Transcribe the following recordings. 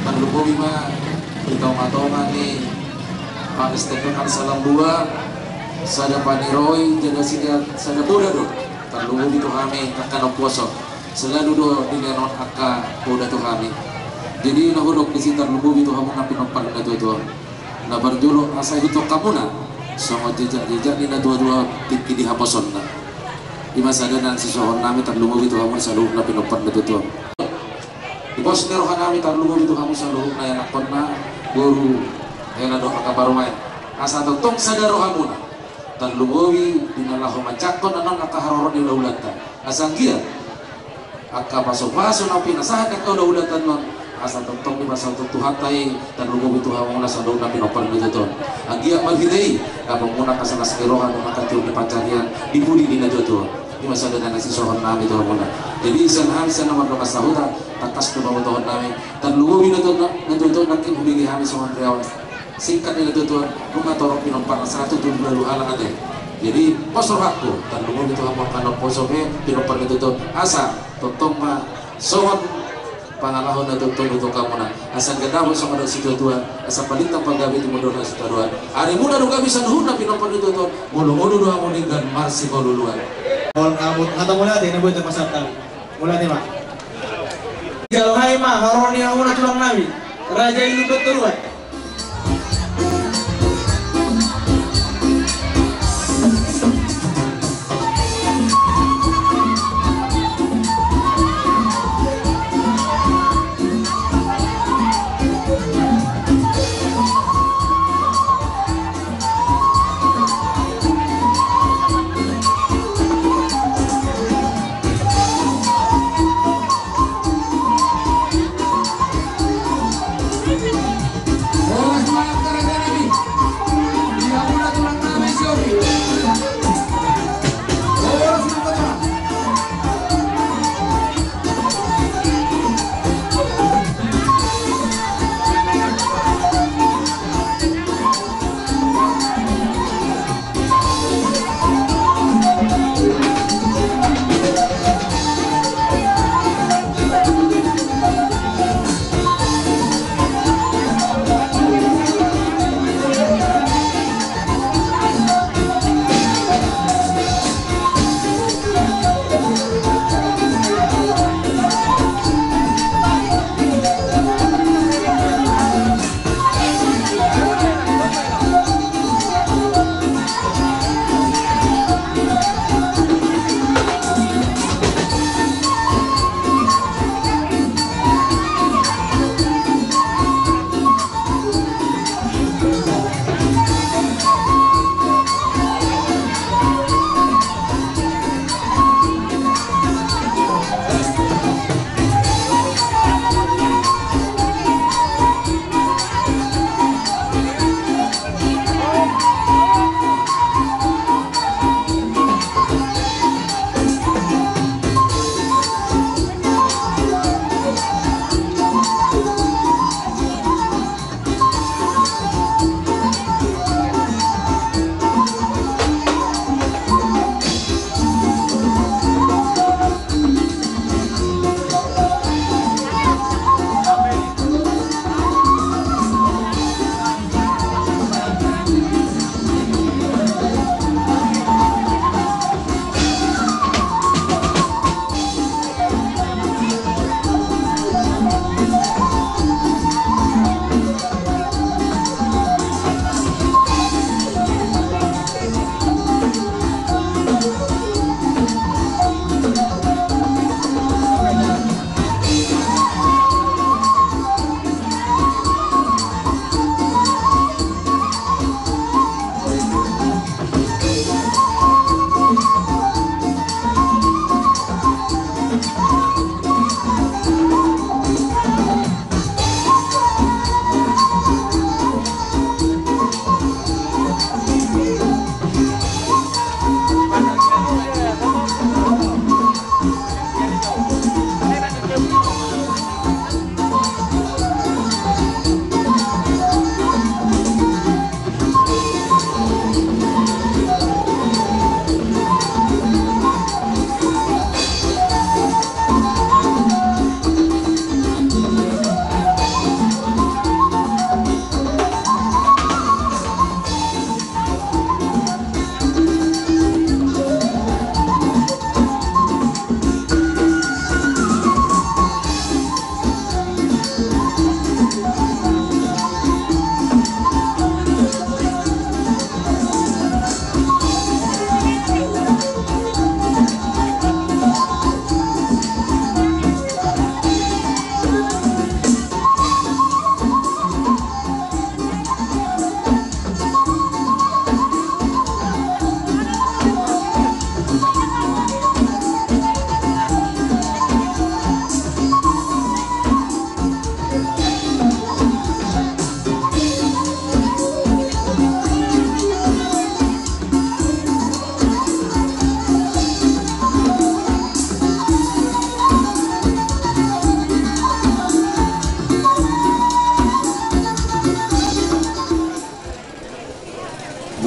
panlubo bima itaw matongan ni Pak Stephen Salam 2 sada paniroy jaga siga sada boda do panlubo itu kami takkan puasa selalu do dilenon akka boda tu kami jadi nahudok di sitar lubo itu kamu napi nompan na dua na barjulo asa itu kamu na sama jejak ni na dua tiki di haposon na di masa ada dan sesuatu nami terlubo itu kamu selalu napi nompan na dua di pos nerohan kami terlubo itu kamu selalu na yang nakon na guru yang ada kabar main asa tong sadaro kamu na terlubowi dinalahu macakon anon akaharoron di laulatan asanggia akka paso-paso na pinasahan ka daw ulatan non asa tong di masa Tuhan tay dan lugo itu hamong na sa daw na pinopal dito to anggia maghiday kapag muna ka sa naskirohan ng makatiyong ni pancarian dibuli din na dito di masa na nasisohan namin ito muna jadi isan naman na masahuda tatas na mamutohan namin dan lugo na dito nakin humingi kami sa mga reawan singkat nila dito lumatorok pinopal sa nato doon lalu halang natin jadi posor hakku dan lugo itu hamong kanong posoke pinopal dito asa totong ma sowan pangalahon na totong ito kamu na asang ganda mo sa mga situ tuan asang palitang paggabi di mundo na sa taruan ari muna do kami sa nuhun na pinopal dito to mulo-mulo do ang unigan marsi koluluan all abot kata mula din nabuhay ito pasatan mula di ma galhay ma haroni ang una tulang namin raja ini beturuan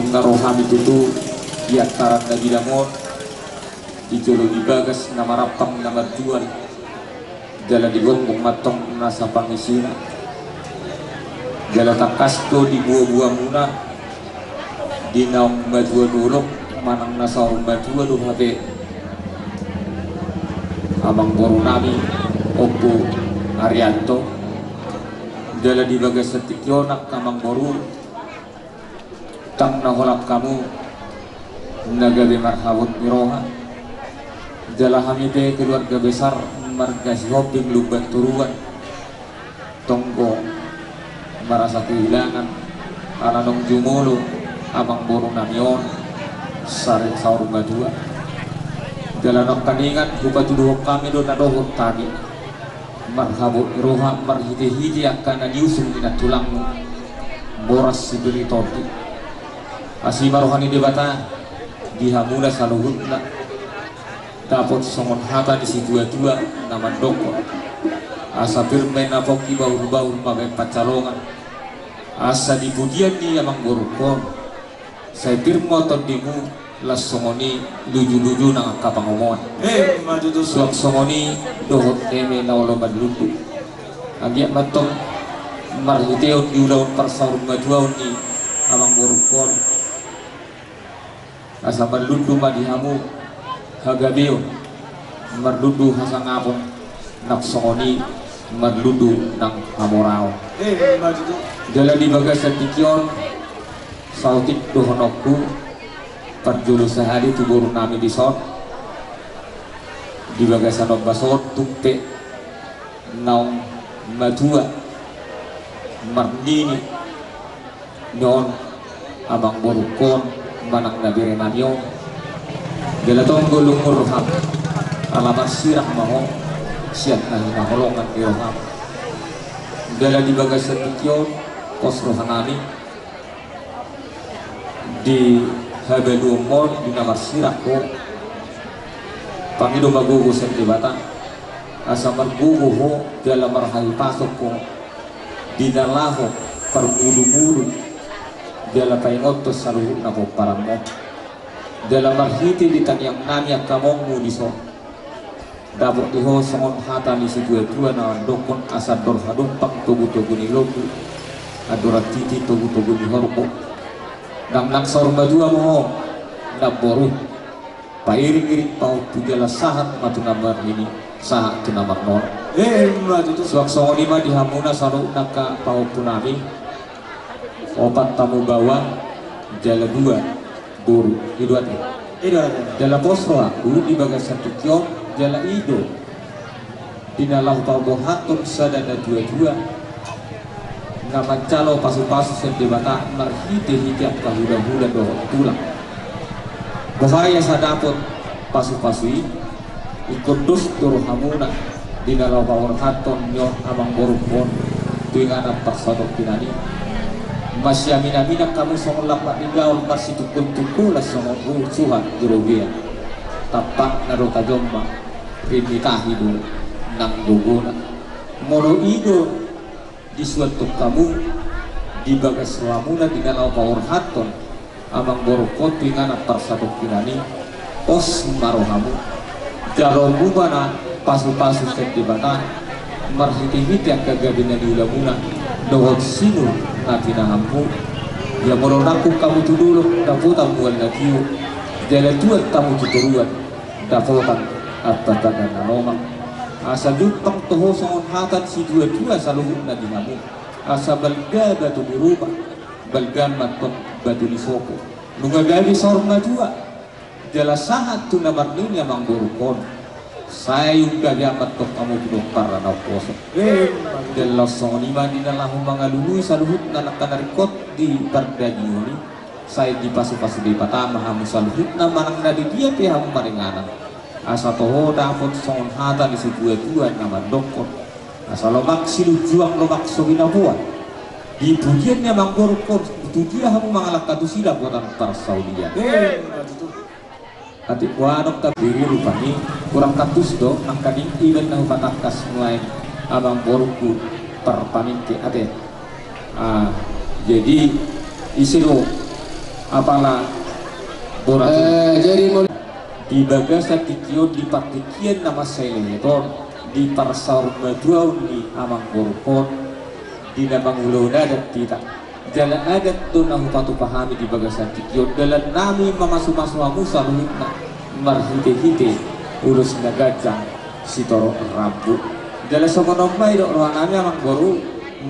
na rohami tutu iataran na bilamon ijolo dibagas na marapang na marjuan jala digonggong matong nasa pangisina jala takasto di buah-buah muna di naong madua dulok manang nasa madua duhate abang boru nami Opo Arianto jala dibagas setikyonak kamang boru tang naholak kamu nagabe marhabut miroha jala hamide keluarga besar margas hoping lubat turuan tonggo merasa kehilangan alanong jumolo abang borong namion saring saur badua jala nok kaningan hupatuduhok kami do nadohot tani marhabut miroha marhide-hide akan diusung ina tulangmu boras sibiri torti asima rohani debata dihamula saluhutna dapat songon hata di si dua-dua nama doko asa bermain apok di baur-baur pakai pacalongan asa dipujian di amang borukon saya birmoton dimu las songoni luju-luju nang kapangomongan suang songoni dohot eme naolo madlutu agiak matong marhiteon diulaun parsaurung majuaun ni amang borukon asa madlutu madihamu hagabeo mardudu hasangapon naksongoni mardudu nang amorao jala dibagas setikyon sautik dohonokku perjulu sehari tubur nami disot dibagas anok basot tupe naung madua mardini nyon abang borukon manang nabire nanyo jala tonggo lumur ham alamat sirah maho siap na holongan di roham jala dibagas setikyon pos rohanami di habelu mall di nama sirah ko pamido magugo sa dibata asa margugo ho jala marhai pasok ko dinalaho permudu-mudu jala paingotos saluhut na ko parang mo dalam marhiti di tanyang nami kamongmu diso dabok diho songon hata ni si dua-dua na dokon asad dor hadumpang tugu-tugu ni lobu adorat titi tugu-tugu ni horko nang nangsor madua mo naboru pairing-iring pau tujala sahat matu namar ini sahat tu namar nor suak songon lima dihamuna saru naka pau punami opat tamu bawa jala dua buru iduat jala posro aku di bagas satu kiong jala ido dinalau pau hatun sadada dua-dua nama calo pasu-pasu sedebata marhite hijab kahuda-huda dohot tulang bahaya sadapot pasu-pasui ikut dus turu hamuna dinalau pau hatun nyon amang borupon tuingan paksadok pinani masih amina-mina kamu songon lapak nigaul masih tukun-tukun lah songon suhan jerogia tapak naruta jomma rimita hidu nang guguna moro ido di suatu kamu di bagas ramuna di dalam pawur haton amang borokot dengan parsadok kinani pos marohamu jalo bubana pasu-pasu sedibata marhiti-hiti yang kagabina di ulamuna dohot sinu natina hampu ya moronaku kamu tuduluk daputan mual nakiu jala tuat kamu tuturuan daputan atatan dan nanomang asa dupang toho songon hatan si dua-dua saluhut na dinamu asa balga batu dirubah balga matong batu nisoko nungagabi sorong na dua jala sahat tu namar ninya mang borukon sayung kagamat tok kamu tudok para na poso jala songon iman di dalam mga luluy saluhut na nakanarikot di pardadioni say di pasu-pasu di patama hamu saluhut na manang na di dia pihamu maringanan asa toho dapat songon hata di si dua-dua nama dokon asa lomak silu juang lomak sogina buat di pujiannya manggorokon itu dia hamu mangalak katu sila buatan tar Saudia hati kuanok tabiri rupani kurang katus do angkaning iben na hupatakas mulai abang borokku perpaminti ate jadi isiru apalah borat jadi mau di bagasa tikion di partikian nama seleton di parsaur maduaun di amang borpon di namang ulona dan tidak jalan adat tu nahu patu pahami di bagasa tikion dalam nami mamasu-masu amu saluhitna marhite-hite ulus nagajang sitoro rambu dalam sokonomai dok rohanami amang boru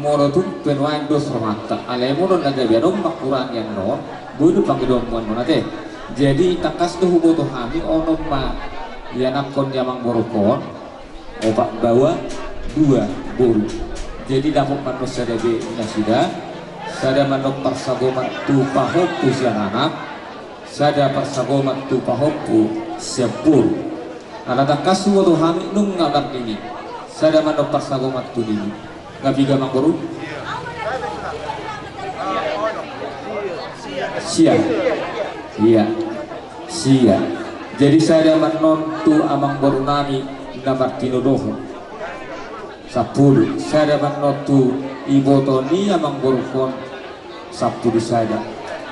moro tu penwain dos romata alemono nagabianom makurang yang no budu pangidom mon monate. Jadi takas tuh hubo hami ono ma yanakon yamang borokon opak bawa dua boru. Jadi damuk manus sada be nasida sada manok parsagomat tu pahokku siananak sada parsagomat tu pahokku siapur. Ada takas hubo hami nung ngabak ini sada manok parsagomat tu ini ngabiga mang boru siap. Iya, sia. Jadi saya menontu amang borunami namar tinodoho. 10. Saya menontu ibotoni amang borukon 10 saya.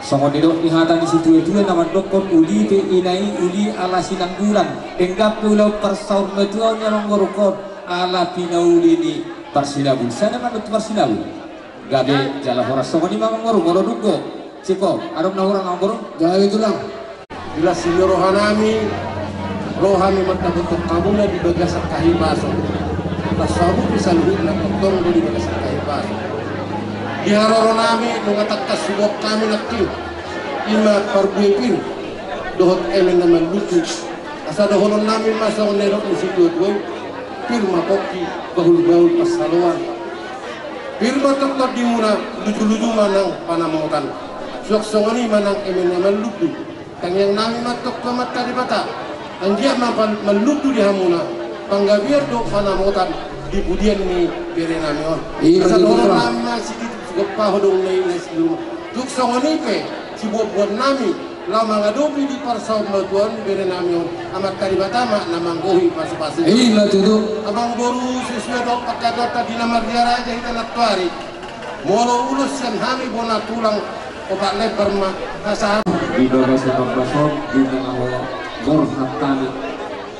Songo didok ihatan di situ itu nama dokon uli pe inai uli ala sinang bulan. Enggak pulau persaur metuau amang borukon ala pinauli ni persilabun. Saya menontu persilabun. Gabe jala horas songo ni mamang boru moro dugo. Ciko, ada orang ngambur? jangan itu lang. Bila sini rohanami matabutok kamu na di bagasat kahibaso. Pasabu bisa luhit na potong di bagasat kahibaso. Di haroronami nungatakkas subok kami nakil. Ima parbuipin dohot emen naman lucu. Asa dohonon namin masang nerok di situ tuh. Firma koki bahul-bahul pasaluan. Firma tetap di muna lucu-lucu manang panamutan. Suaksongani manang emen naman lucu. Kang yang nami matok kamat tadi bata. Anjia mapan melutu di hamuna. Panggabiar do panamutan di budian ini bere nami on. Asa dohonon nami masih gepah hodong nai sebelum. Suaksongani pe si buat nami lama ngadopi di parsaw matuan bere nami on. Amat tadi bata mak namang gohi pas-pas. Iya tuh. Abang boru sesuai dok pakai di nama dia raja kita nak tuari. Molo ulus yang hami bona tulang obat lebar mah kasar. Di bagasa basok di nama borhatani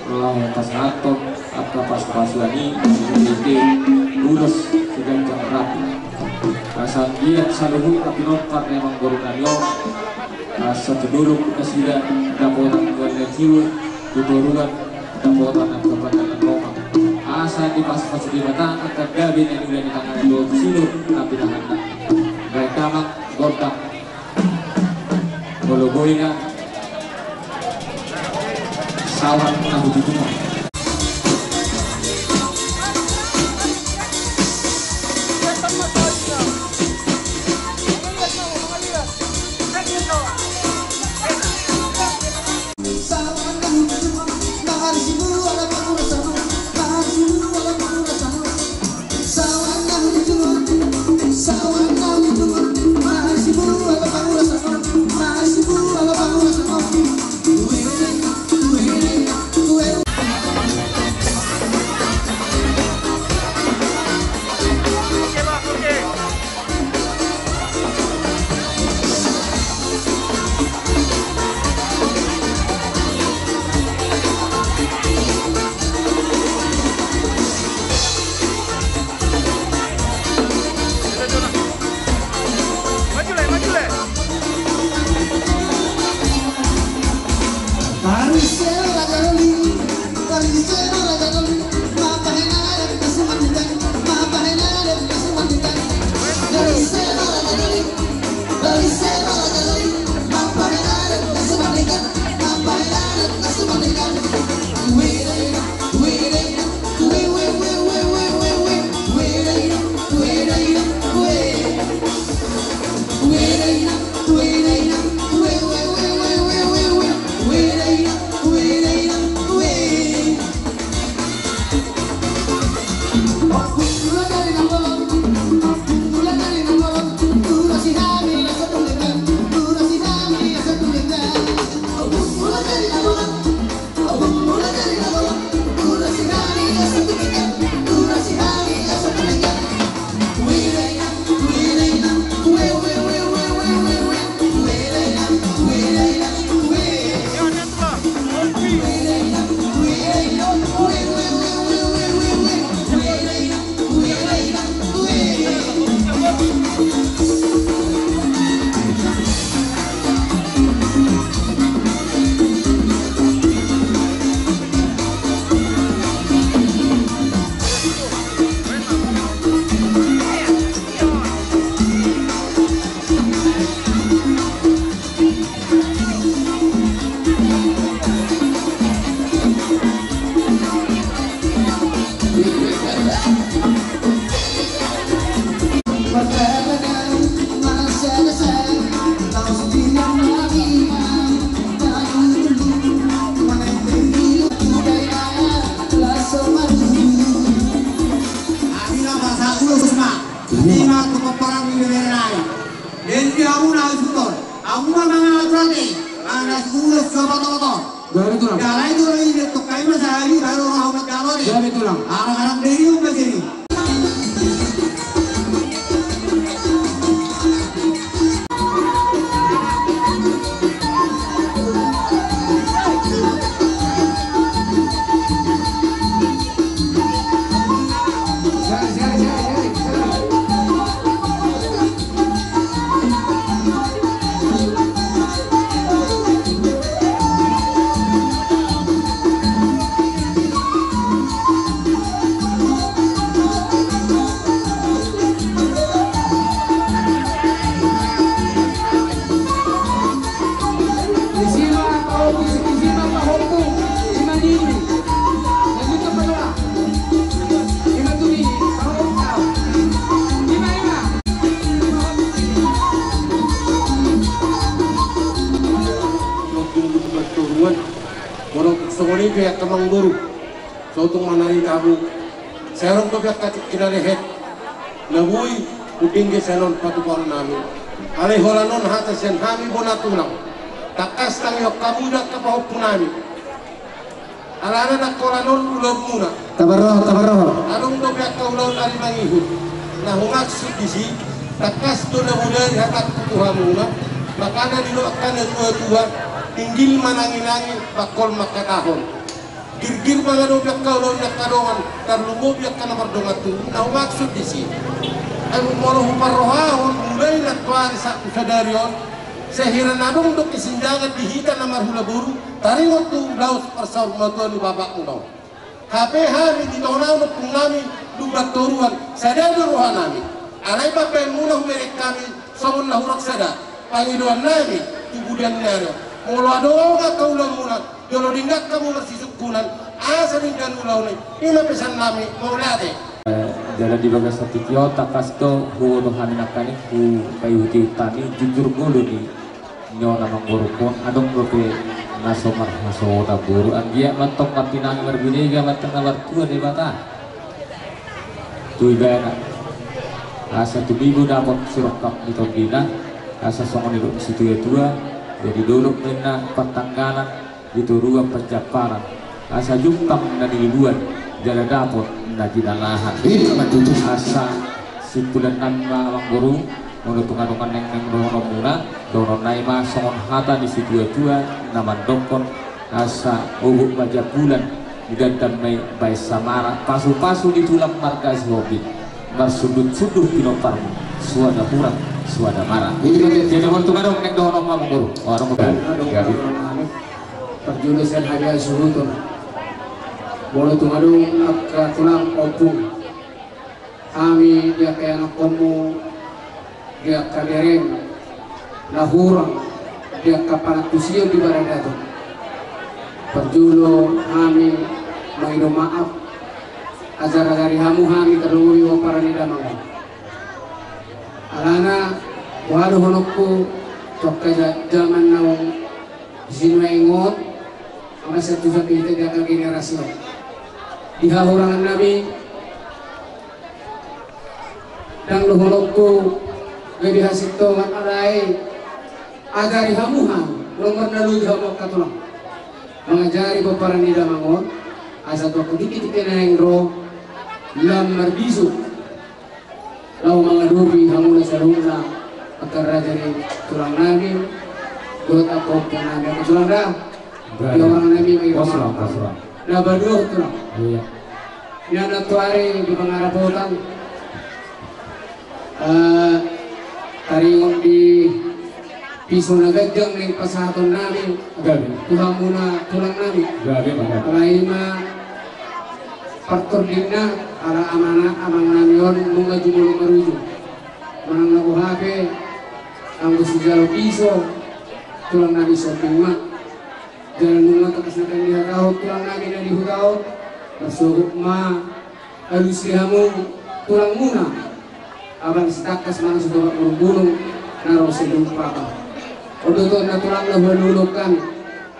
lawan pasaton apa pas-pasani di lulus sedang jam rapi. Asal dia saluhu tapi nomor memang borunanyo. Satu dulu kasida dapotan buat jiwa kuburuan dapotan dan kepanjangan Roma. Asa di pas-pas di mata akan gabin yang udah di tangan dua silo tapi tahan. Mereka mak gordak bologoina sawat nahu ditunggu. Lima kepoparan minerai. Dan dia muna sutor. Amuna mga atrate. Mga sulo sa bato-bato. Dari tulang. Galay itu lagi dia tukai masari baru orang berkalori. Dari tulang. Arang-arang dari umur sini. Songoni pihak kemang buru, sotung manari kabu, serong to pihak kacik kinare het, nabui udingge senon patupar nami, alih holanon hata sen hami bonatulang, takas tangi yok kabu dak kapahop punami, alana dak kolanon ulor muna, Tabarroh. alung to pihak kaulon ari mangihu, nah maksud disi, takas to nabulari hatat kutuhamuna, makana dilo akan tua-tua tinggil manangin-angin bakol makatahon girgir mga nubyak ka ulo nyak kadongan tarlumubyak ka na mardongat tu na maksud di sini ay molo huparrohahon mulay na tuwari sa usadaryon sa hiranadong dok isindangan dihita na marhulaburu taringot tu laos parsawag matuan ni babak mo kape hari di tonaw na kung namin lubak turuan sa daduruhan namin alay pa muna humirik kami sabon na hurak sada Panginoon namin tubudan naro mulu adoga kaulang mulan jolo dingak kamu bersisukunan asa dingkan ulau ni ina pesan nami maulade jalan di bagas satikyo takasto huono haminakani hu kayu tani jujur gulu ni nyona manggurupon adong rope nasomar nasoda buru anggia mantok kapinang berbunyiga matang nawartua di bata tuibana asa tubibu dapat sirokap di togina asa songon di situ ya tua jadi dulu kena pertanggalan itu ruang percaparan asa jumpang na diluan jalan dapot na dinalahan asa simpulan nama guru menuntungan neng dono muna dono naima songon hata di situ tua nama dokon asa ubuk baja bulan digandam bay samara pasu-pasu di tulang markas hobi bersudut-sudut pinoparmu suada hurang suada marah jadi untuk adong nek dono mama guru orang gabi Perjulusan hadiah suhutun boleh tungadung ak tulang opung kami dia kaya nakomu dia kadereng lahurang dia kapanak tusio di baradato perjulo kami mengido maaf azara dari hamu kami terluri wa paranida mangan alana waduh honokku tok zaman naung sinwengot ama satu kita dia generasi di hahurangan nabi dan honokku jadi hasil tongan alai agari hamuhan nomor nalu hamok katulang mengajari peparan di damangon asa tua dikit yang ro lam marbisu lau mengadupi hamuna saruna akar rajari tulang nabi dot apa nabi tulang dah di orang nabi bagi orang nah baduh tulang iya yang natuari di pengarapotan taringon di pisau nagajang ning pasahaton namin tulang muna tulang namin alaima partor dinna ala amana amang namion bunga jumulu maruju manang nabuhape ang gusto jalo piso tulang namin sa pingma jalan bunga takas na kang dihataw tulang namin na dihutaw nasugok ma alus lihamu tulang muna abang setakas mana sudah berbulung naruh sedung papa odoto na tulang na balulukan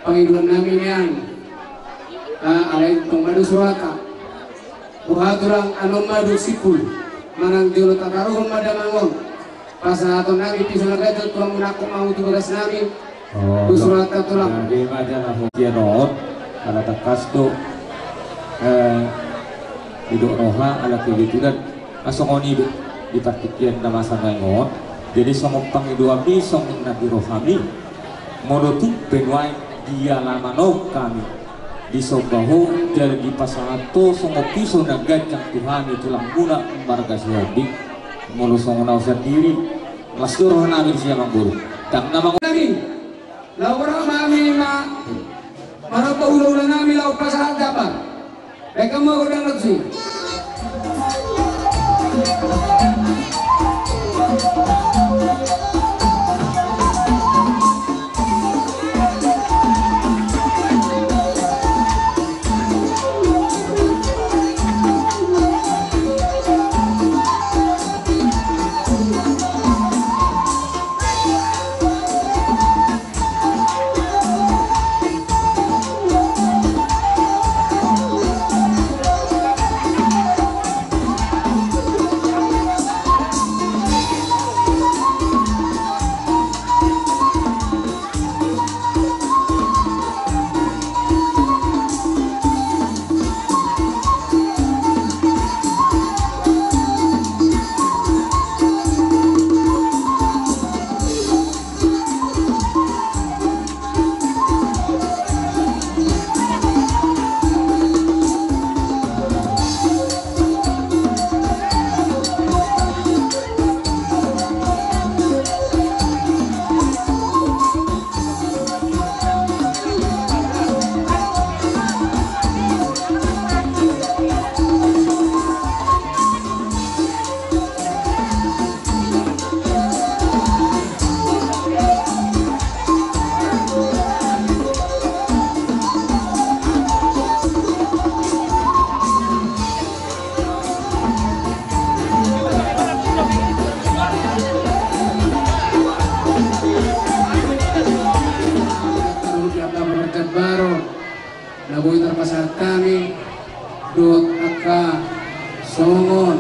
pangiduan namin yan alay itong madu suwaka buha tulang anong madu sipul manang diulo takaruhon madamangon pasahaton nami piso nagajot tulang munako mau tugas nami usulat tulang jadi majalah hokia noot ala takasto hidup roha ala kegitudan asongoni di partikian nama sangaingon jadi songong pangidu abdi songong nabi rohami monotik benwai dia lama no kami di sobaho dari di pasato songo piso nagajang Tuhan tulang guna marga sihabi mulu songo nau sendiri lastur nami siya guru tak nama kami laura mami ma marato ulo nami lau pasahat dapat mereka mau godang lagi Naboy terpasat kami dot aka songon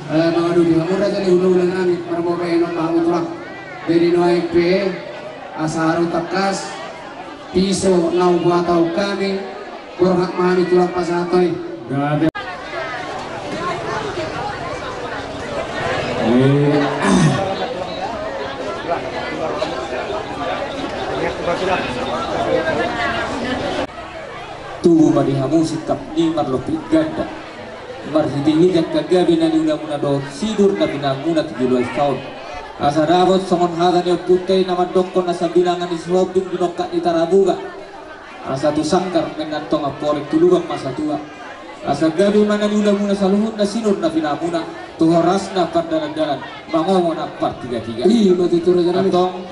mga dudi mura tadi ulang nami para mo peno pangutulak dari noy pe asaro takas piso nau buatau kami kurang mami tulak pasatoy tubuh madihamu sikap ni marlopik ganda marhidihijak kagabi na niuna-una do sidur na binanguna 17 tahun asa rabot songon hagan yung putay na mandokon na sa bilangan islobing binokat ni Tarabuga asa tu sangkar menantong aporek tulugang masa tua asa gabi mana niuna-una sa luhut na sinur na binamuna tuhoras na pandalan-dalan mangomon akpar 3-3 iya matuturo dyan namin atong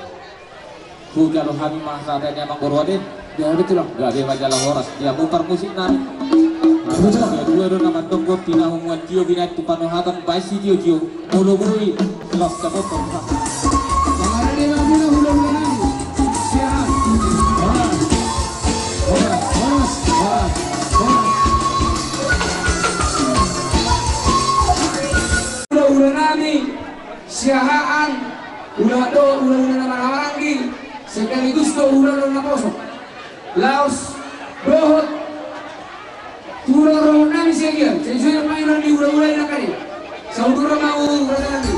hugalo hami mahasaranya mangborwadin ya betul lah gabi majalah horas dia bukar musik nari dua do naman tonggo pinahumuan tio binat tu panohatan baisi tio mulubui los kabotong pangalan dia mabina hula-hula nami siap horas hula-hula nami siahaan hula-hula naman harangi sekaligus to hula-hula na kosong Laos, Bohot, turun nami sekian. Saya sudah mainan di ulah-ulah yang kali. Saudara mau berada nanti.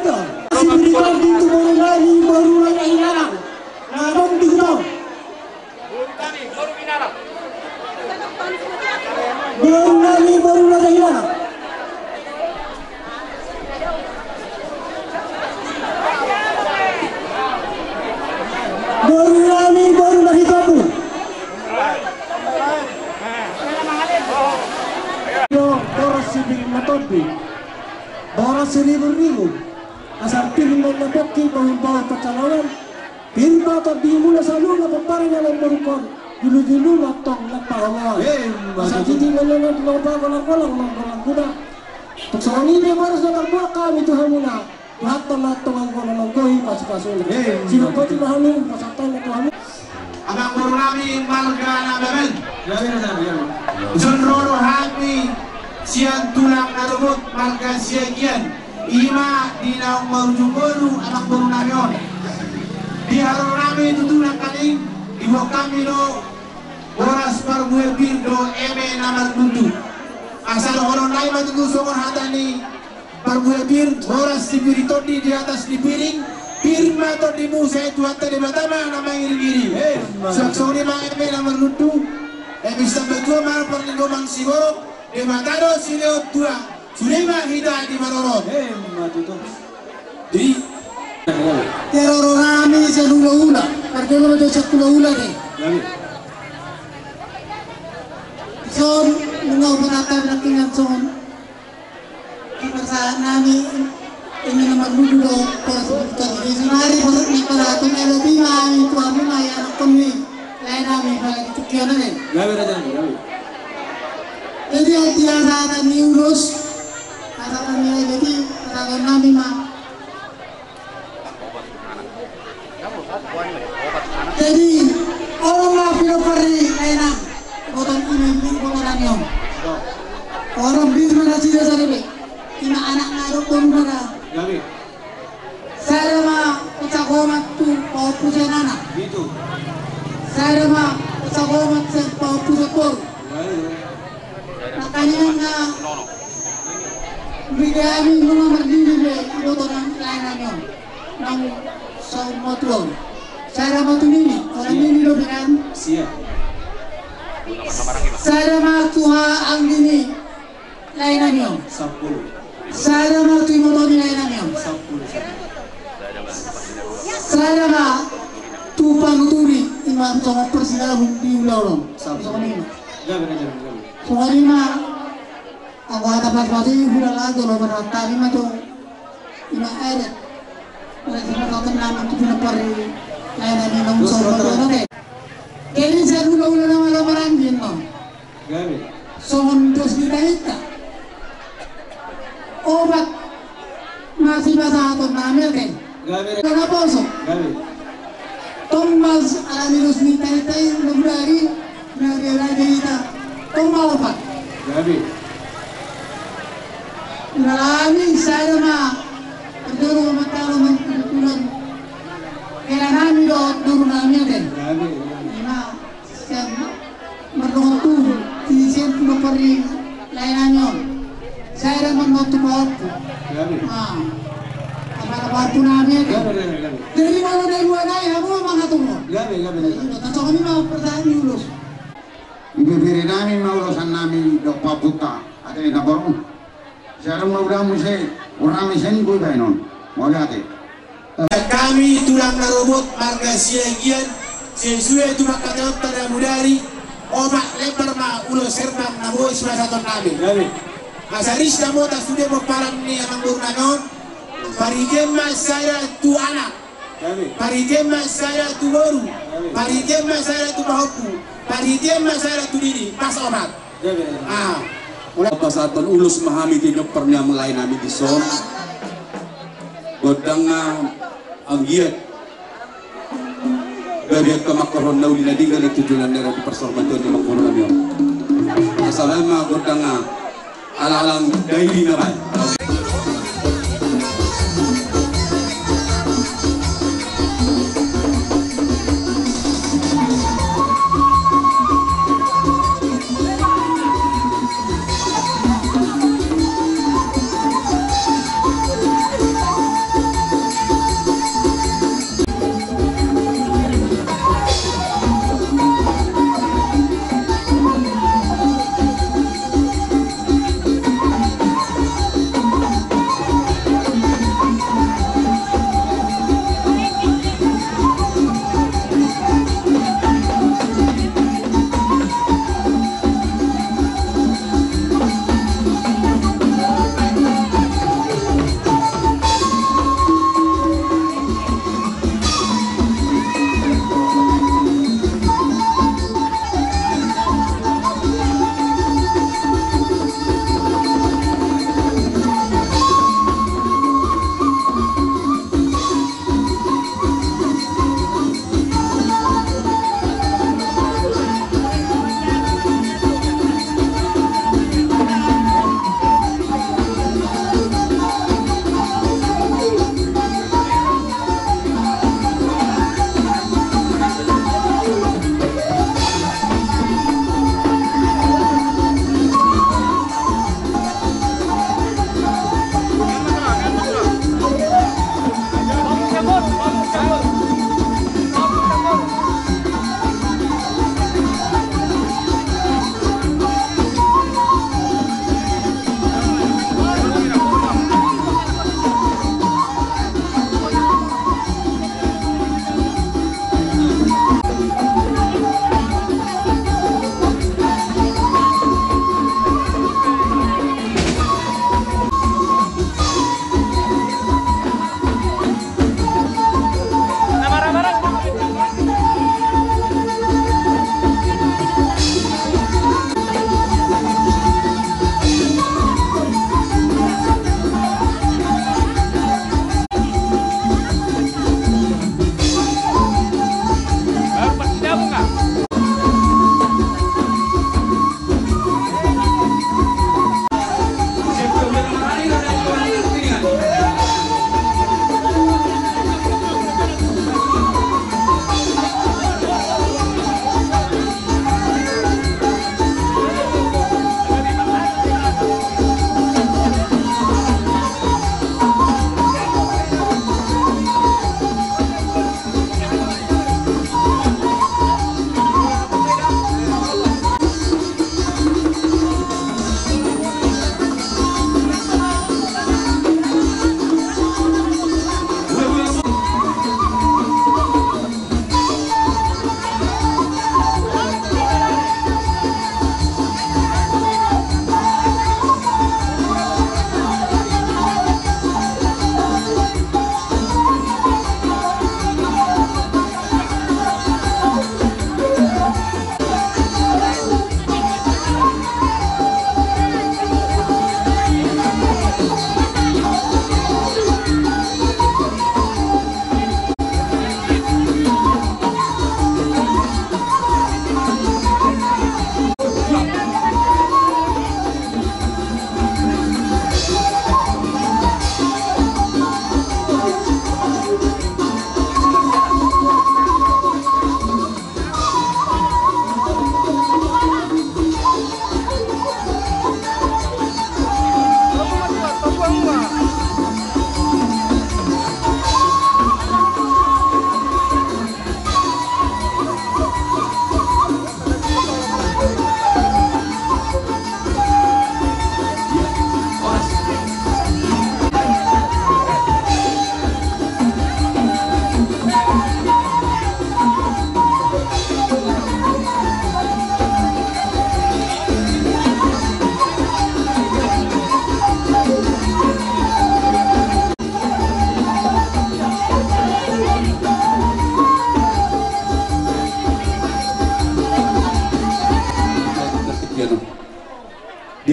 ada. Si berikan pintu boleh lagi baru lagi hilang. Nadong dihutang. Baru lagi hilang. Baru lagi kabur. Boros sibing matobi. Boros seribu-ribu. Asal pilih menyapoki bahwa percalonan. Pirma atau dimula selalu na pamparin alam berukon. Dulu-dulu matong nagpahawa. Asal hindi menunod ng walang kuda. Tuksoon ini boros na tagbuwa kami Tuhan muna. Lahat ang gohi pasikasun. Sino po tinahamin pasaktan na Tuhan. Abang baru kami malga na beben. John Roro Hami siang tulang narubut malga siagian. Ima dinaong marujungoro abang baru namion. Di haro kami tutulang kaling ibo kami no oras parbuel birdo eme namar buntu. Asal orang lain matutusongon hatani parbuel bir oras sibirito di atas di piring. Pirma to di musa itu hatta di batama nama iri-iri. Saksoni mang eme namar buntu. Bisa betul mal perlinggo mang sigoro di matado sileo tua. Sulema hida di marorot. Di Teror kami sa lula-ula. Pergi lo sa lula-ula deh. Son, mga umatata na kinanson. Ipasahan namin ini naman lulo para sa pagkakas. Isunari po sa iparato na labi mami ito kami maya anak kami. Lain namin pala itukyan na rin. Jadi ang tiyasatan ni Ulos. Kasatan niya jadi kasatan namin Jadi orang pinapari lain botan ini botan yang orang bisnis nasi dasar ini ina anak narok pun mana saya mah ucap hormat tu mau puja anak saya mah ucap hormat mau puja kor makanya na bidami mga merdiri be botan lain yang nang sa motor saya mau ini orang ini lo kan siap saya mau tuha ang ini lainannya 10 saya mau tuh motor lainannya 10 saya mau tuh panguturi imam sama persidahan di ulang sama ini sama ini mah aku ada pas-pas ini udah lagi lo berata ini mah tuh ini air mereka kau kenal itu pinapari lain lagi nong sobat deh. Kali saya ulah nama lamaran gino. Sohon dos kita itu. Obat masih bahasa atau namanya kan? Kenapa so? Tombas alami dos kita itu lebih dari kita. Tombal obat. Nalami saya mah berdua mata mentulan. Kaya namin doon namin din. Na siya marunong tuho. Siya pinapari layanan yun. Saya naman matupawag po. Kapag po namin din. Dari mga naiwan ay ako mga tungo. Kasi kami mga pertahan ni Ulos. Ibibiri namin maulosan namin paputa at nabarong. Siya rin maulang mo siya. Urami siya ni Kuya nun. Mauliate. Kami tulang narobot marga siagian sesuai itu makanya pada mudari omak lebar ma ulo serta nabo ismasaton nabi. Asaris namo ta sudah berparang ni amang burnanon. Parigema saya tu anak. Parigema saya tu baru. Parigema saya tu bahuku. Parigema saya tu diri. Pas omat. Pasaton ulus mahami tinok pernah mulai nabi di son. Godang ang giat dari kemakaron na uli na di galit tujuan nera di persorbantuan di makuro namin asalan mga godang ala-alang daily naman.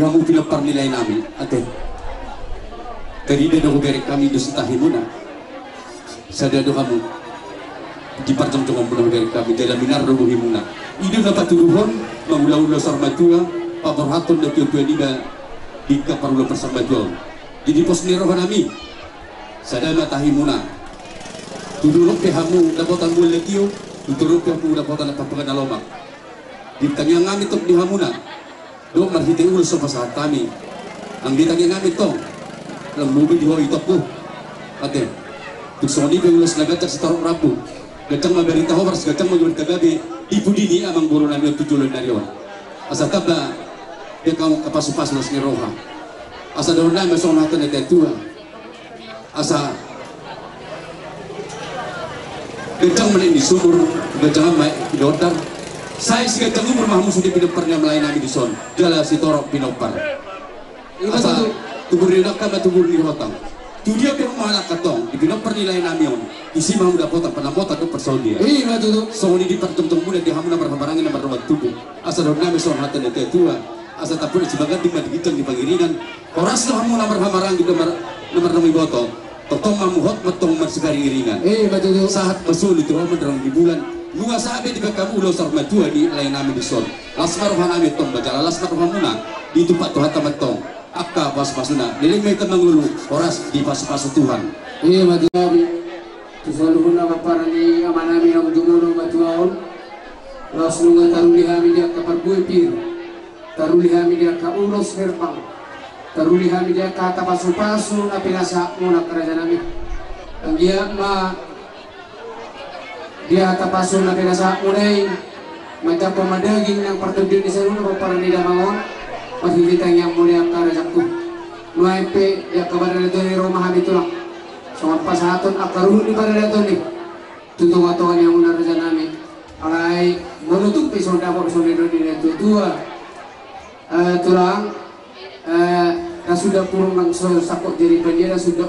hamu pinapar nilai nami ate terida do berek kami do setahimuna sada do kamu di parjong-jong bulan berek kami dalam minar do himuna ide dapat turuhon mangula-ula sarmatua paborhaton do tuan ida di kaparula persarmatua jadi pos nirohan nami sada matahimuna tuduruk ke hamu dapotan buletio tuduruk ke hamu dapotan papangan alomak di tanyang ngami tok di hamuna do marhite ulo sa pasahat kami ang ditagin namin to lang lubi di ho itok ko ate tuksoni ko ulos nagatak sa tarong rapo gatang maberita ho paras gatang magawin kagabi ipudini amang buro namin tutuloy na riyon asa tabla ya kang kapasupas nas ni roha asa doon na masong natin na tetua asa gatang malin di sumur gatang may idotar saya sih gatang umur mahmu sudah pinapar niya malay namin di son jala si torok pinapar asa tubur niya kama tubur ni hotang tu dia pero mahala katong di pinapar nilay namin yon isi mahmu dapat panamota do persol dia so ni di pertong-tong muna di hamu na marhamarangin na marrawat tubo asa doon namin son hatan na tetua asa tapon si bagat di madigitang di pangiringan oras do hamu na marhamarang di namarnami boto totong mamuhot matong marsikaring iringan saat masulit do hamu darang di bulan Lunga sabi di kamu ulo sarmatua di lain namin di son. Lasmar rohan namin tong bajala lasmar rohan muna di tempat Tuhan tamatong. Akka pas-pasuna. Niling may tamang lulu oras di pas-pasu Tuhan. Iya matuabi. Tusaluhun na para ni ama namin ang jumuno matuaon. Los lunga taruli kami dia kaparbuy pir. Taruli kami dia ka ulos herpang. Taruli kami dia ka tapasu-pasu na pinasa muna kerajaan namin. Ang dia dia tapasun na pinasa unay mata pemadaging ng partudin di saruna para nila mangon maghilitang yang mulia karajak ko nuaype ya kabar na ito ni Roma habito lang so pasahaton akaruhun ni para na ito ni tutong-atongan yang muna raja namin alay monutuk pisong dapat pisong nito ni ito dua tulang na sudah purong ng sakot diri pa niya na sudah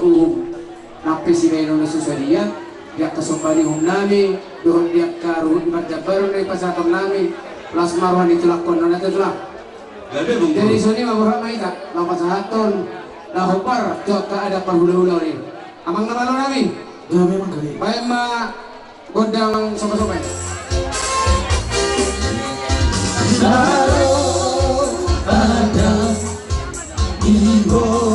napisi kayo na susadiya dia kesombali hum nami doon dia karuhut baru na ipasakam nami las marwan itulak konon natin tulak jadi suni maburah maita lapas haton lahopar tuak ka ada panghula-hula rin amang nabalo nami bayan ma godang sopa-sopa ada ibori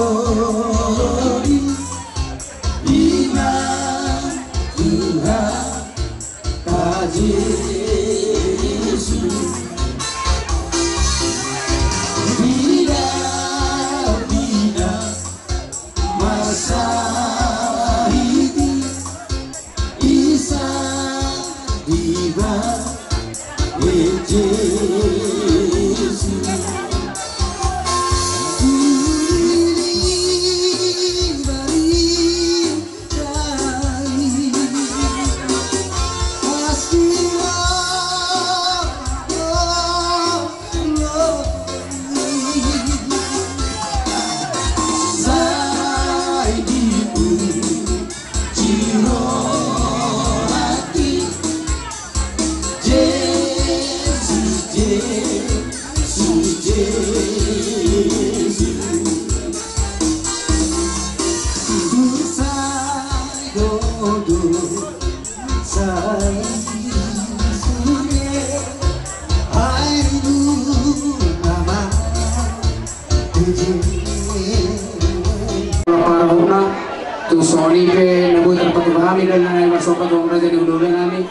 Sony pe nabutan patubahami dan nanay masopat ng raja di hulugan namin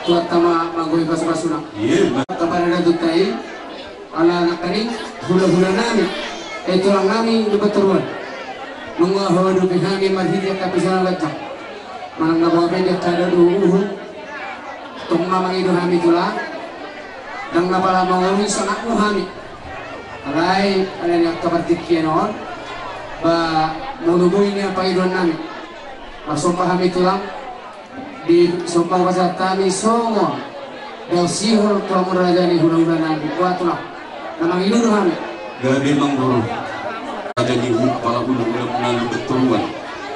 tuat tama magoy pas-pasuna kapada natutay ala nakaring hula-hula namin ito lang namin lupaturuan mga hodo kami marhidya kapisan lagak manang nabawain dia kada duuhun tong mamang ido kami tula dan napala mawawin sa nakmo kami alay ala niya kapartikyan noon ba malubuin niya paidoan namin masumpah kami tulang di sumpah pasal kami songo daw sihol kamu raja ni hula-hula namin kuat tulang namang inuno kami gabi mangguru raja ni kepala hula-hula melalui keturuan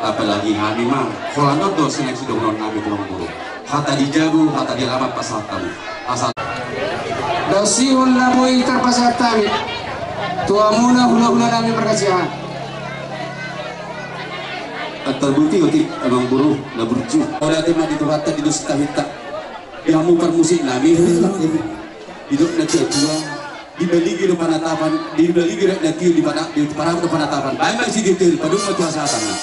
apalagi kami mah kalau do seleksi dong kami tulang guru kata dijago kata dilamat pasal kami asal daw sihol na mo itar pasal kami Tua muna hula-hula namin perkasihan. At terbukti utik emang buruh na burju. Oleh tema di turata di dos tahita. Yamu permusik nami hidup na tua dibeli do panatapan dibeli na tiu di para do panatapan. Baik si detail padung matu asatana.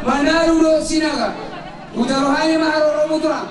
Manarudo Sinaga, Utarohani Maharoro Mutura.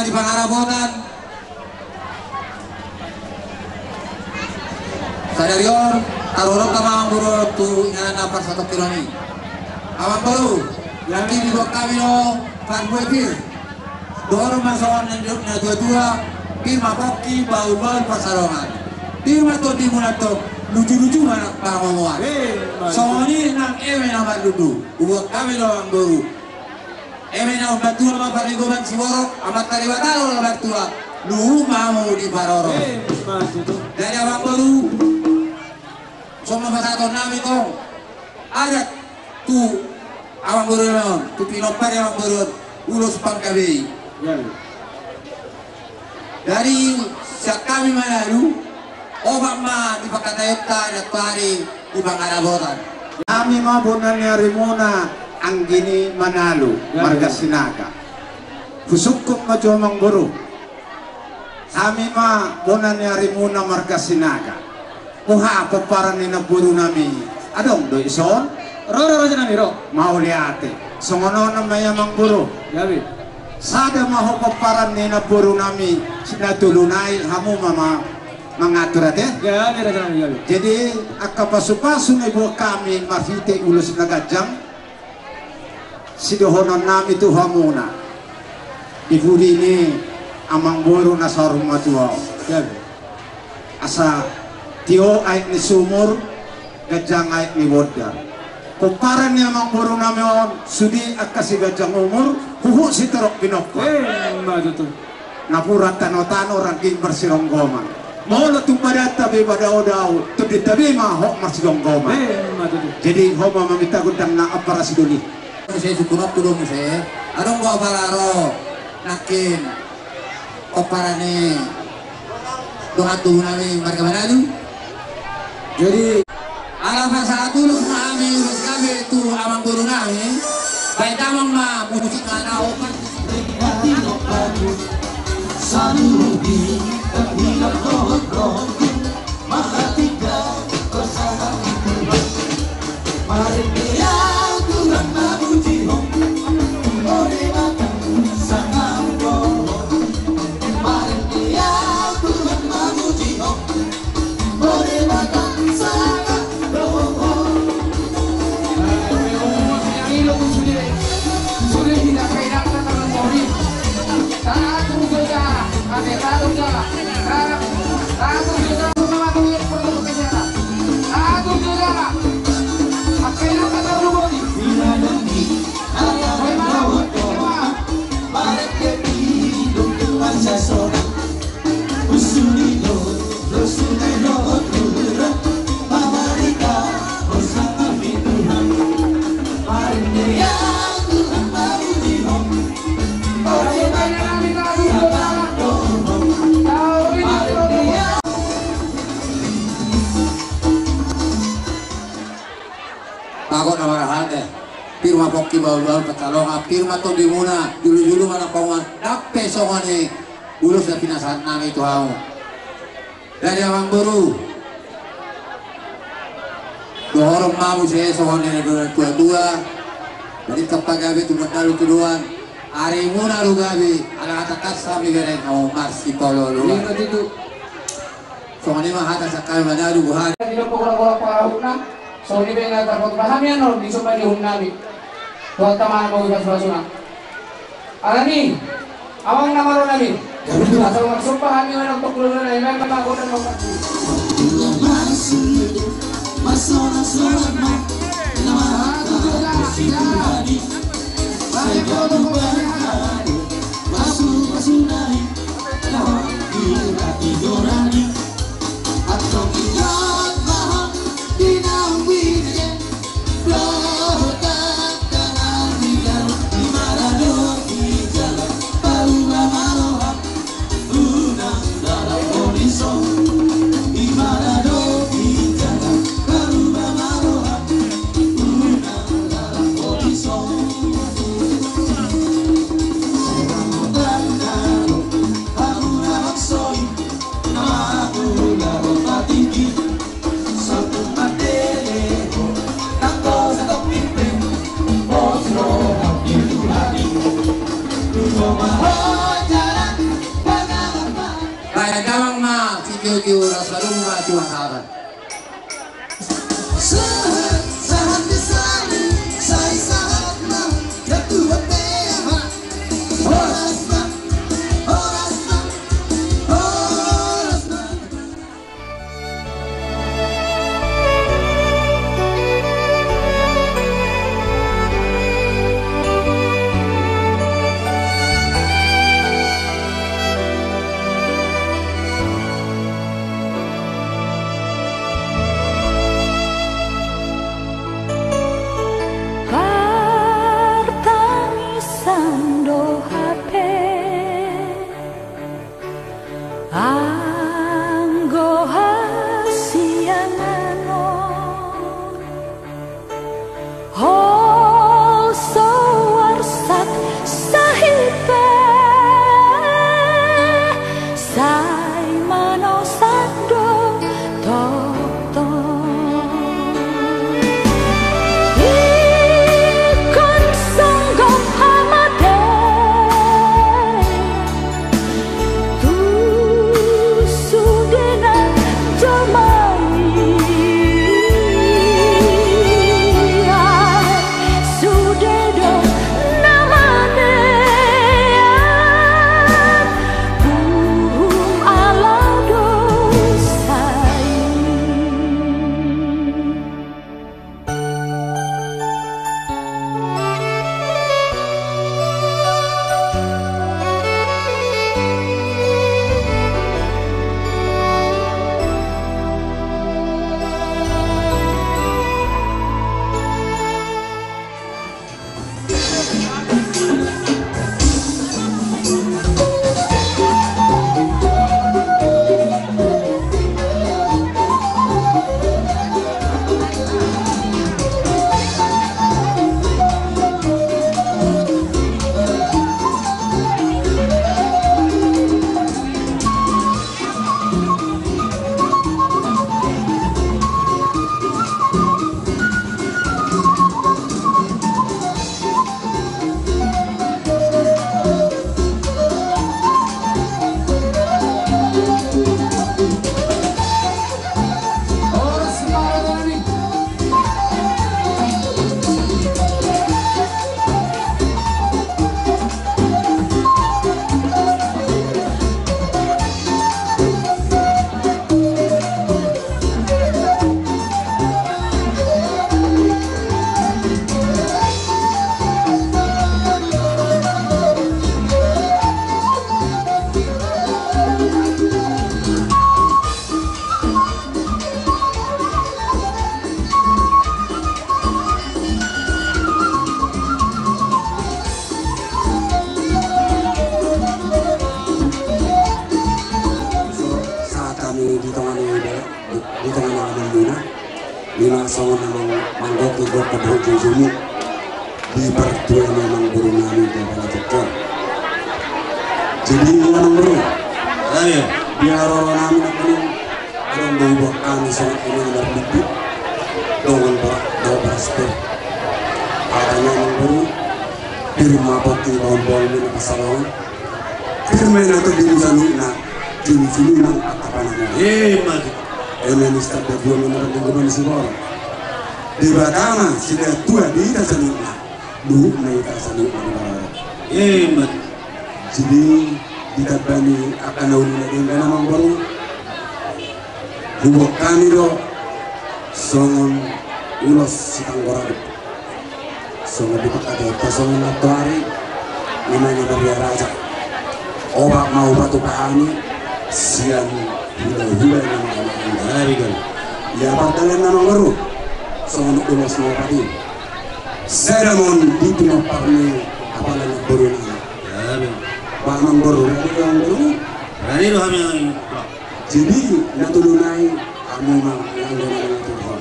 Di pangarabotan sadarion tarurok tamang buru tu ingana napar 1 kiloni awang baru yang di dua kami no pan buekir doro masawan na dua pirma koki bau-bau pasarongan pirma to di munato lucu-lucu mana pangomoan soni nang eme nama dudu dua kami no awang baru eme na batua ma parigoban si borok amat talibatalo la batua lu mau di baroro dari awang baru sama basato nami kong ada tu awang baru naon tu pinopar awang baru ulos pangkabe dari sakami manalu obak ma di pakatayota datari di pangarabotan Kami mabunan ni Rimona ang gini Manalo, Marga Sinaga. Fusukok majomang buru. Kami mabunan ni Rimona Marga Sinaga. Kuha paparan ni naburu nami. Adong do ison? Roro raja nami ro. Mau liate. Songono na mayamang buru. Yabi. Sada maho paparan ni naburu nami. Sinatulunay hamu mama. Mengatur ate? Ya, raja nami yabi. Jadi akapasu-pasu na ibu kami mafite ulus nagajang. Sidohonon nami tu hamuna iburi ni amang boro na sa rumah tuwa asa tio ay ni sumur gajang ay ni wodar kumparan ni amang boro nami on sudi at kasi gajang umur huhu si terok pinokko napurat tano-tano rangking bersironggoman mau letung pada tabi pada odau tudi tabi mahok marsironggoman jadi homa meminta gudang na aparasidoni saya sukunop tuh saya adong gua balaro nakin oparane doa tuh nami marga Manado Jadi Alasan satu lu kami urus kami itu amang guru kami. Baik tamang ma puji mana opat. Sanubi terhilang roh mahatiga bersama itu. Mari dia Tuhan memuji oleh mata sangat roh. Mari dia Tuhan memuji oleh mata sangat roh. Sudah tidak kayak tangan mori. Satu juga, ada satu juga, satu juga sama tuh protokol kesehatan. Satu juga, apa yang kata Ruboni? Bila nanti ayah merawat doa, balik ke hidup dengan seseorang. Usulido, usulido, turun, Amerika, bersama Tuhan. Mari dia Tuhan memuji takut nama hande firma poki bau-bau petalonga firma to di muna dulu-dulu mana kawan dape songane urus dan pinasahan nami itu hau dari awang baru dohorong mamu saya songane dua-dua dari tempat gabi tu mendalu keduaan hari muna lu gabi ala kata sami gere mau marsi polo lu itu songane mah hata sakal mendalu buhan tidak pokok-pokok parahuna so ni bela takut paham ya no di sobat di nami buat teman mau ikas-ikas alani awang nama lo nabi asal maksud paham yang ada untuk keluar dari memang aku dan mau sama namang manggoki go kebujo jumu di pertua namang burunani dan para. Jadi namang buru, biar orang nami nakunin orang bawa kami sangat ini berbeda dengan berasper. Adanya namang buru, firma bukti bawang ini pasaran, firma itu di sana juni nang apa namanya? Ini start dari dua menit dengan semua. Di Batama sudah tua di atas sana, dulu naik atas sana. Jadi kita bani akan nauni lagi namang baru. Hubung kami do songon ulos sitanggorado. Songon dipakai pasongan atau hari namanya dari raja. Obat mau batu pahami siang hula namanya kan. Ya partalan namang baru. Songon ulos mau padi. Seremon di tengah parni apalagi baru nama. Bang baru yang baru. Rani lo kami. Jadi natulunay kamu mang yang dengan Tuhan.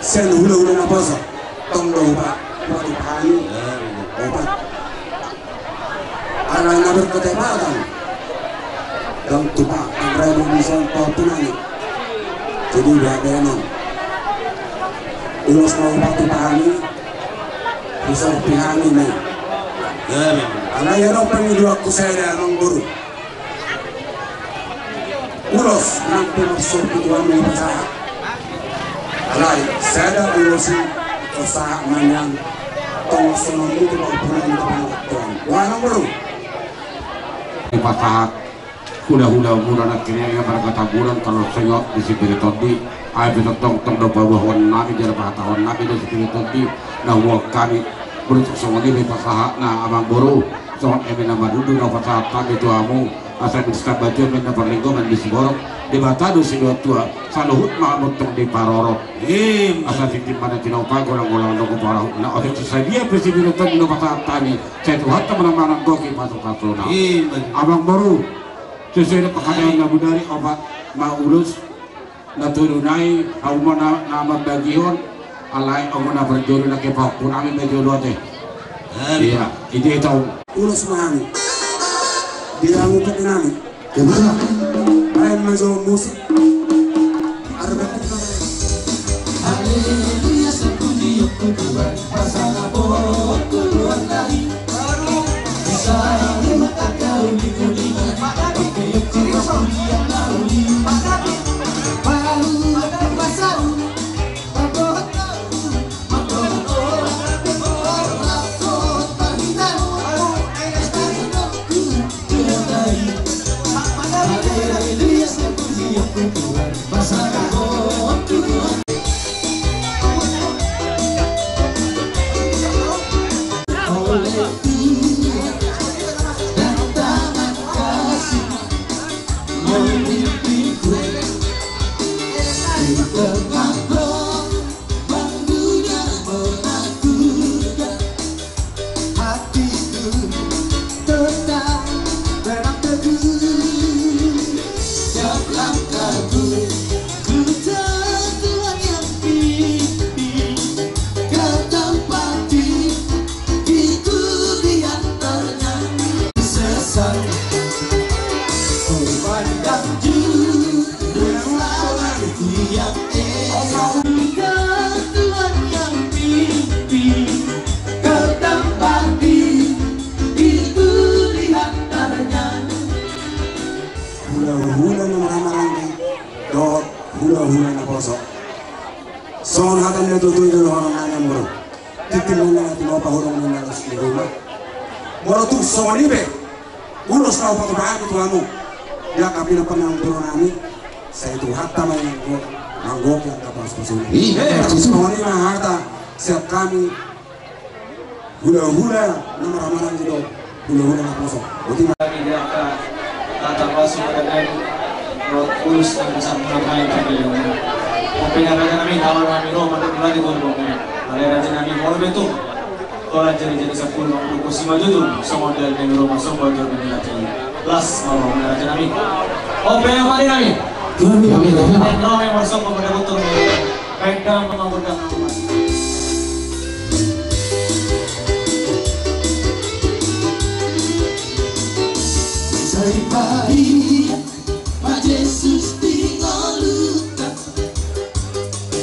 Sen hula apa sah? Tongdo pak, waktu pani, obat. Anak naber ketepatan. Dan tupak anggrek bisa pautunani. Jadi bagaimana? Ulos mau waktu pani, bisa pihani nih. Anak yang pengen waktu saya orang baru. Ulos nanti masuk ke tuan usaha. Alai, saya ulosi usaha manyan. Tong senang itu berpulang ke tuan. Wanang baru. Di patah hula-hula bulan akhirnya yang berkata bulan kalau sengok di sipir todi. Ayo kita tong do bawah nabi jadi patah nabi di sipir todi. Nah wakani beruntuk semua ini patah na abang baru. Soal emena madudu na patah tadi tu amu. Asal bisa baca benda perlingkungan di Sigorok di Batadu si dua tua saluhut makamutong di Paroro asal titip pada tinaupa golang-golang nunggu parahut na oke saya dia presidentan di Nopata Tani saya tuh hatta menang-menang goki pasok-pasok abang baru sesuai kehadiran Nabi dari obat maulus naturunai aumana nama bagion alai aumana berjodoh lagi pak pun amin berjodoh teh iya itu Ulos mahami. Dia ngumpet nami. Gimana? Main mazo musik. Arbet kita. Haleluya sembunyi Tuhan pasang abot keluar dari baru bisa mata kau di kuningan oke cuma punya lalu baru ada pasang abot hula-hula na poso. Son hatan na tutuloy na orang nanya moro. Titin na natin mga pahurong na nalas ni rumah. Moro tu sonibe. Ulos na upat bahan itu amo. Ya kapila pa ng turo namin. Sa itu hatta may nanggok yang kapas ko sila. Sonibe na hata siap kami hula-hula na maramaran dito. Hula-hula na poso. Kami kata pasok dengan Ulus dan bersama main kami yang penyanyi kami tahun kami roh mata bulan di tahun kami ada raja kami mau betul kalau jadi 10 kursi maju tu semua dari kami roh masuk baju kami raja las mau raja kami oh pengen mari kami dan roh yang masuk kepada betul baik dalam mengaburkan nama. Pari, Ma Jesus tinggal luka,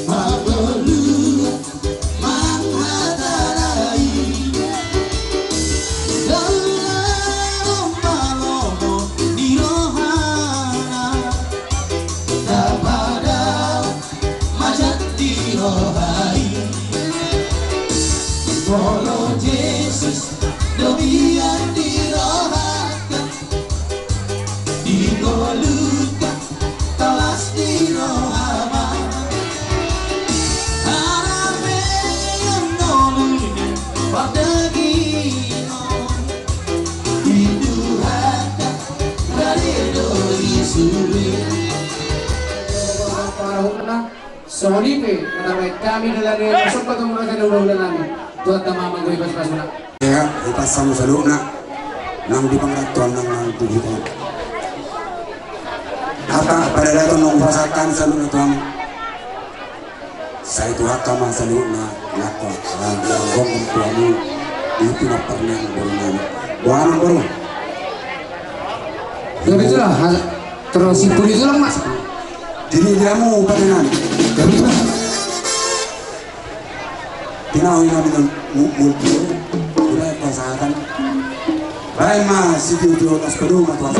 Ma belu, Ma hadarai, dalam malomo di rohana, dapada majat di rohai, Bolo Jesus dobian di rohana. Luka talas di rohama harame yang nolunya pada gino hidup hata dari doi sulit Parahuna Sonipe menamai kami dalam yang masuk ketemu dengan ulang namin tuat tama mag-ibas pasuna ya kita sama saluna nang di pangratuan nang tujuan apa pada datang membahasakan saluna tuang saya itu hakama saluna nakwa yang ngomong tuamu itu nak pernah berenang buang baru ya itulah terus itu itulah mas jadi diamu pakenan ya itulah tinau ina minum multi udah pasakan baik mas itu nas kedua tuan